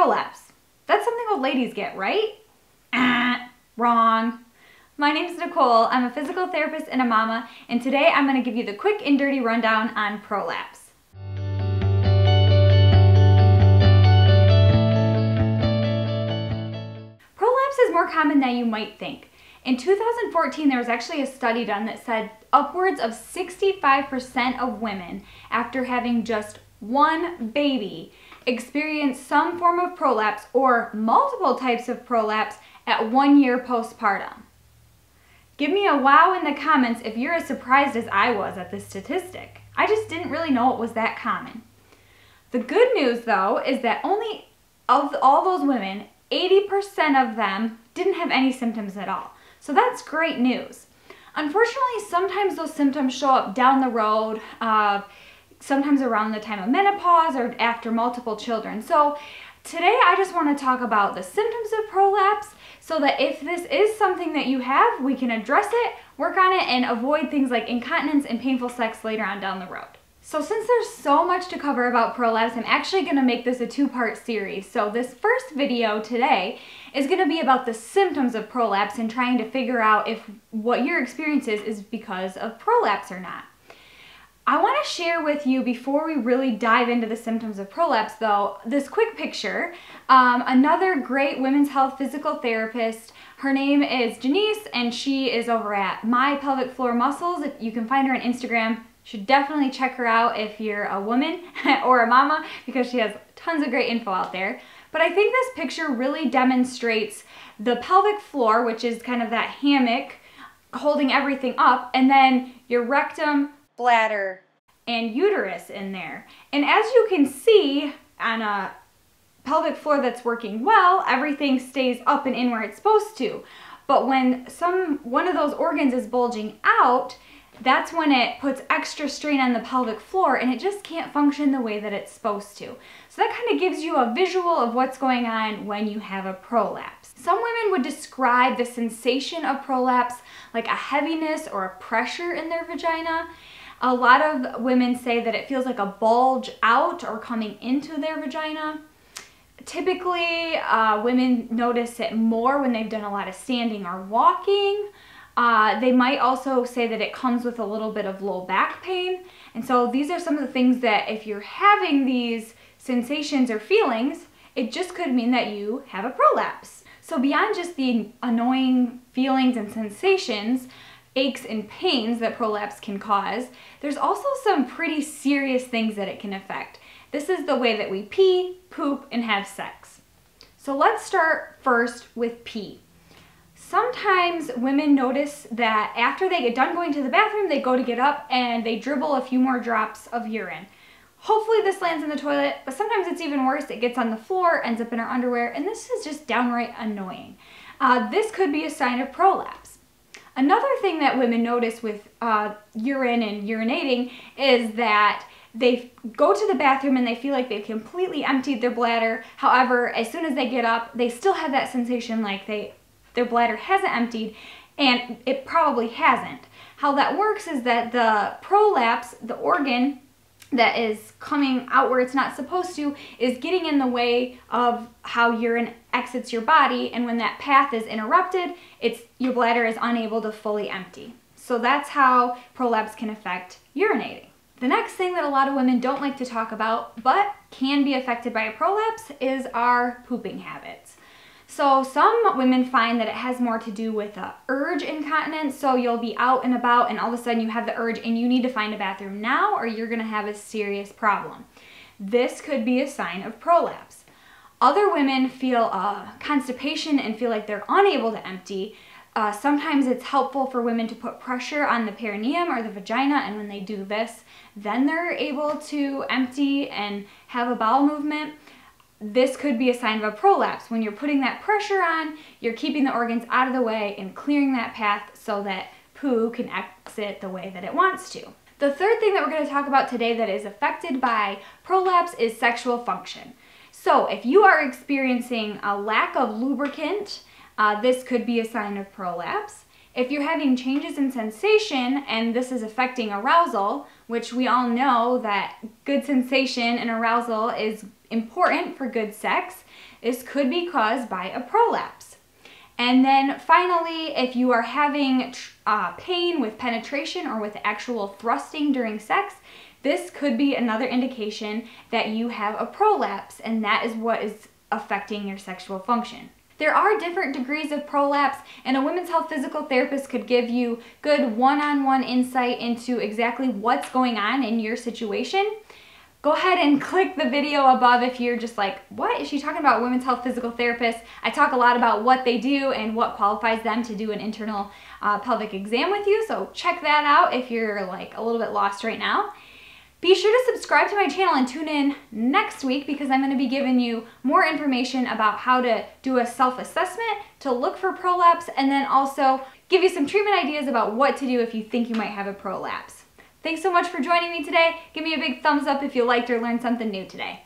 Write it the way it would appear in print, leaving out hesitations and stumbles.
Prolapse. That's something old ladies get, right? Wrong. My name is Nicole. I'm a physical therapist and a mama, and today I'm going to give you the quick and dirty rundown on prolapse. Prolapse is more common than you might think. In 2014, there was actually a study done that said upwards of 65% of women, after having just one baby, experience some form of prolapse or multiple types of prolapse at 1 year postpartum. Give me a wow in the comments if you're as surprised as I was at this statistic. I just didn't really know it was that common. The good news though is that only of all those women, 80% of them didn't have any symptoms at all. So that's great news. Unfortunately, sometimes those symptoms show up down the road, sometimes around the time of menopause or after multiple children. So today I just want to talk about the symptoms of prolapse so that if this is something that you have, we can address it, work on it, and avoid things like incontinence and painful sex later on down the road. So since there's so much to cover about prolapse, I'm actually going to make this a two-part series. So this first video today is going to be about the symptoms of prolapse and trying to figure out if what your experience is because of prolapse or not. I want to share with you, before we really dive into the symptoms of prolapse though, this quick picture. Another great women's health physical therapist. Her name is Janice and she is over at My Pelvic Floor Muscles. If you can find her on Instagram. Should definitely check her out if you're a woman or a mama, because she has tons of great info out there. But I think this picture really demonstrates the pelvic floor, which is kind of that hammock holding everything up, and then your rectum, bladder, and uterus in there. And as you can see, on a pelvic floor that's working well, everything stays up and in where it's supposed to. But when one of those organs is bulging out, that's when it puts extra strain on the pelvic floor and it just can't function the way that it's supposed to. So that kind of gives you a visual of what's going on when you have a prolapse. Some women would describe the sensation of prolapse like a heaviness or a pressure in their vagina. A lot of women say that it feels like a bulge out or coming into their vagina. Typically, women notice it more when they've done a lot of standing or walking. They might also say that it comes with a little bit of low back pain. And so these are some of the things that if you're having these sensations or feelings, it just could mean that you have a prolapse. So beyond just the annoying feelings and sensations, aches and pains that prolapse can cause, there's also some pretty serious things that it can affect. This is the way that we pee, poop, and have sex. So let's start first with pee. Sometimes women notice that after they get done going to the bathroom, they go to get up and they dribble a few more drops of urine. Hopefully this lands in the toilet, but sometimes it's even worse. It gets on the floor, ends up in our underwear, and this is just downright annoying. This could be a sign of prolapse. Another thing that women notice with urine and urinating is that they go to the bathroom and they feel like they've completely emptied their bladder. However, as soon as they get up, they still have that sensation like their bladder hasn't emptied, and it probably hasn't. How that works is that the prolapse, the organ that is coming out where it's not supposed to, is getting in the way of how urine exits your body, and when that path is interrupted, your bladder is unable to fully empty. So that's how prolapse can affect urinating. The next thing that a lot of women don't like to talk about, but can be affected by a prolapse, is our pooping habits. So some women find that it has more to do with urge incontinence. So you'll be out and about and all of a sudden you have the urge and you need to find a bathroom now or you're going to have a serious problem. This could be a sign of prolapse. Other women feel constipation and feel like they're unable to empty. Sometimes it's helpful for women to put pressure on the perineum or the vagina, and when they do this, then they're able to empty and have a bowel movement. This could be a sign of a prolapse. When you're putting that pressure on, you're keeping the organs out of the way and clearing that path so that poo can exit the way that it wants to. The third thing that we're going to talk about today that is affected by prolapse is sexual function. So if you are experiencing a lack of lubricant, this could be a sign of prolapse. If you're having changes in sensation and this is affecting arousal, which we all know that good sensation and arousal is important for good sex, this could be caused by a prolapse. And then finally, if you are having pain with penetration or with actual thrusting during sex, this could be another indication that you have a prolapse, and that is what is affecting your sexual function. There are different degrees of prolapse, and a women's health physical therapist could give you good one-on-one insight into exactly what's going on in your situation. Go ahead and click the video above if you're just like, what is she talking about, women's health physical therapist? I talk a lot about what they do and what qualifies them to do an internal pelvic exam with you, so check that out if you're like a little bit lost right now. Be sure to subscribe to my channel and tune in next week because I'm going to be giving you more information about how to do a self-assessment to look for prolapse, and then also give you some treatment ideas about what to do if you think you might have a prolapse. Thanks so much for joining me today. Give me a big thumbs up if you liked or learned something new today.